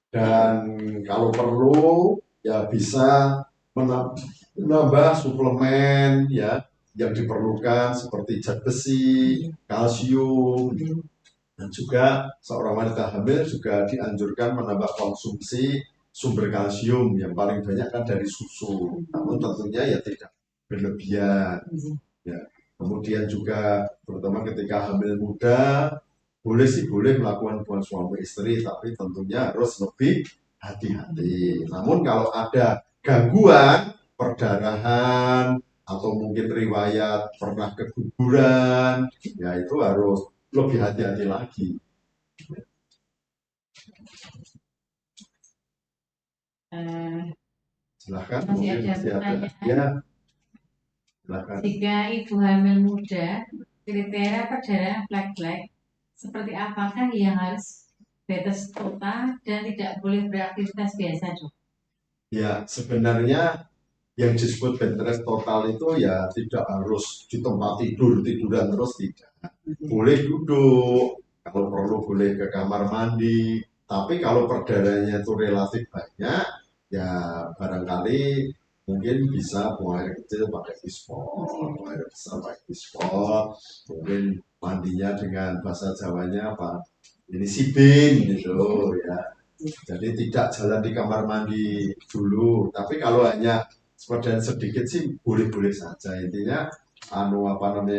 dan kalau perlu ya bisa menambah suplemen ya yang diperlukan seperti zat besi, kalsium, dan juga seorang wanita hamil juga dianjurkan menambah konsumsi sumber kalsium yang paling banyak kan dari susu, namun tentunya ya tidak berlebihan. Ya. Kemudian juga terutama ketika hamil muda, boleh melakukan hubungan suami istri, tapi tentunya harus lebih hati-hati. Namun kalau ada gangguan perdarahan atau mungkin riwayat pernah keguguran, ya itu harus lebih hati-hati lagi. Silahkan, mungkin masih ada. Ya, silahkan. Jika ibu hamil muda, kriteria perdarahan black seperti apakah yang harus bed rest total dan tidak boleh beraktivitas biasa, Dok? Ya, sebenarnya yang disebut bed rest total itu ya tidak harus di tempat tiduran terus, tidak. Boleh duduk, kalau perlu boleh ke kamar mandi, tapi kalau perdarahannya itu relatif banyak, ya barangkali mungkin bisa buang air kecil pakai dispot, buang air besar pakai dispot, mungkin mandinya dengan bahasa Jawanya apa, ini sibin gitu ya. Jadi tidak jalan di kamar mandi dulu. Tapi kalau hanya sepedaan sedikit sih boleh-boleh saja. Intinya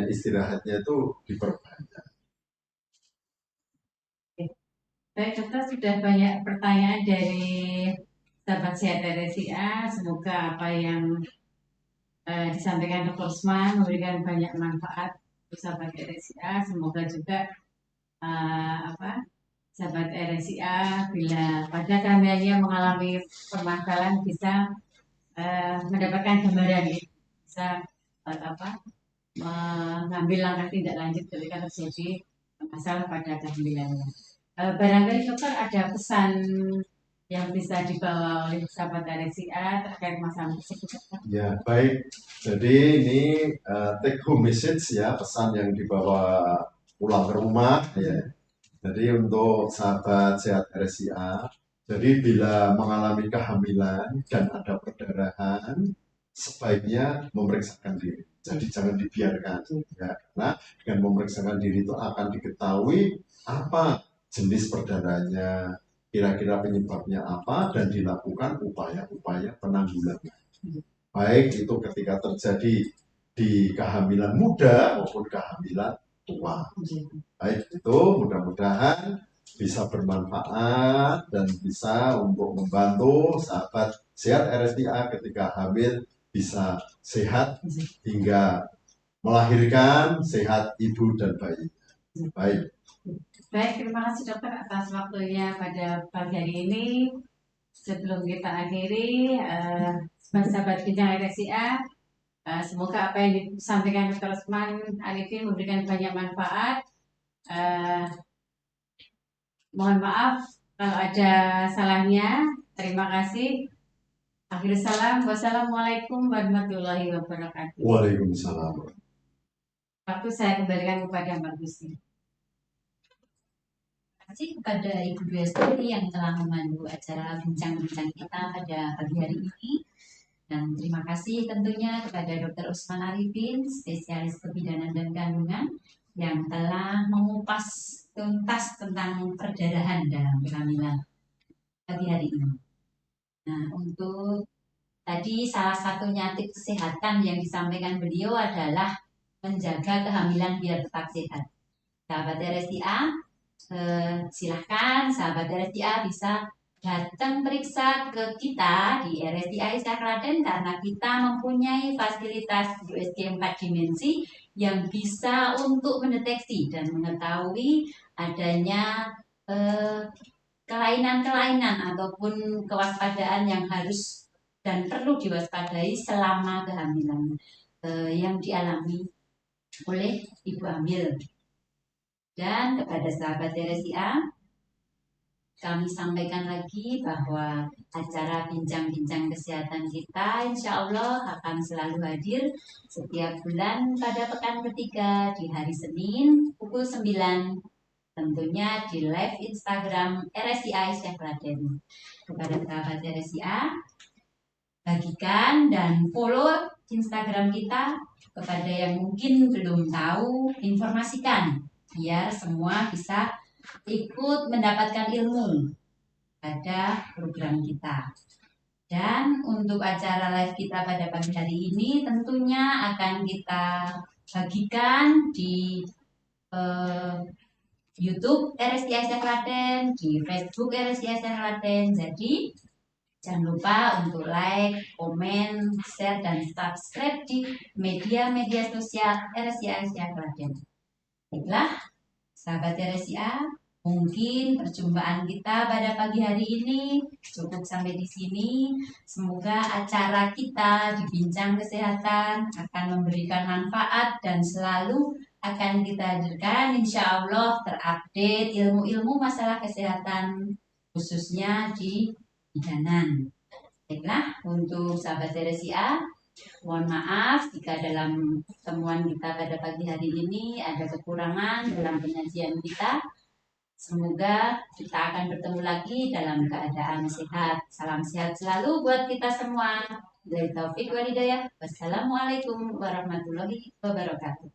istirahatnya itu diperbanyak. Baik dokter, sudah banyak pertanyaan dari sahabat sehat RSIA. Semoga apa yang disampaikan Dr. Usman memberikan banyak manfaat untuk sahabat RSIA. Semoga juga sahabat RSIA bila pada kehamilannya mengalami permasalahan bisa mendapatkan gambaran, bisa mengambil langkah tindak lanjut ketika terjadi masalah pada kehamilannya. Barangkali dokter ada pesan yang bisa dibawa oleh sahabat RSIA terkait masalah tersebut. Ya, baik. Jadi ini take home message ya, pesan yang dibawa pulang ke rumah ya. Jadi untuk sahabat sehat RSIA, jadi bila mengalami kehamilan dan ada perdarahan, sebaiknya memeriksakan diri. Jadi jangan dibiarkan ya, karena dengan memeriksakan diri itu akan diketahui apa jenis perdarahannya, kira-kira penyebabnya apa, dan dilakukan upaya-upaya penanggulangan. Baik itu ketika terjadi di kehamilan muda maupun kehamilan tua. Baik itu mudah-mudahan bisa bermanfaat dan bisa untuk membantu sahabat sehat RSIA ketika hamil bisa sehat hingga melahirkan sehat ibu dan bayi. Baik. Baik, terima kasih dokter atas waktunya pada pagi hari ini. Sebelum kita akhiri, sahabat bincang RSIA, semoga apa yang disampaikan Dr. Usman Arifin memberikan banyak manfaat. Mohon maaf kalau ada salahnya. Terima kasih. Akhir salam. Wassalamualaikum warahmatullahi wabarakatuh. Waalaikumsalam. Waktu saya kembalikan kepada Mbak Gusti. Terima kasih kepada Ibu Dwi Astri yang telah memandu acara bincang-bincang kita pada pagi hari ini. Dan terima kasih tentunya kepada Dr. Usman Arifin, spesialis kebidanan dan kandungan, yang telah mengupas tuntas tentang perdarahan dalam kehamilan pagi hari ini. Nah, untuk tadi salah satunya tips kesehatan yang disampaikan beliau adalah menjaga kehamilan biar tetap sehat. Sahabat RSIA, silahkan sahabat RSIA bisa datang periksa ke kita di RSIA Isya Klaten karena kita mempunyai fasilitas USG 4 dimensi yang bisa untuk mendeteksi dan mengetahui adanya kelainan-kelainan ataupun kewaspadaan yang harus dan perlu diwaspadai selama kehamilan yang dialami oleh ibu hamil. Dan kepada sahabat RSIA, kami sampaikan lagi bahwa acara bincang-bincang kesehatan kita insya Allah akan selalu hadir setiap bulan pada pekan ketiga di hari Senin pukul 9, tentunya di live Instagram RSIA Isya Klaten. Kepada sahabat RSIA, bagikan dan follow Instagram kita. Kepada yang mungkin belum tahu, informasikan biar semua bisa ikut mendapatkan ilmu pada program kita. Dan untuk acara live kita pada pagi hari ini tentunya akan kita bagikan di YouTube RSIA Isya Klaten, di Facebook RSIA Isya Klaten. Jadi jangan lupa untuk like, komen, share, dan subscribe di media-media sosial RSIA Isya Klaten. Baiklah, sahabat RSIA, mungkin perjumpaan kita pada pagi hari ini cukup sampai di sini. Semoga acara kita di Bincang Kesehatan akan memberikan manfaat dan selalu akan kita hadirkan insya Allah terupdate ilmu-ilmu masalah kesehatan khususnya di bidanan. Baiklah, untuk sahabat RSIA, mohon maaf jika dalam temuan kita pada pagi hari ini ada kekurangan dalam penyajian kita. Semoga kita akan bertemu lagi dalam keadaan sehat. Salam sehat selalu buat kita semua. Dari Taufik wal Hidayah. Wassalamualaikum warahmatullahi wabarakatuh.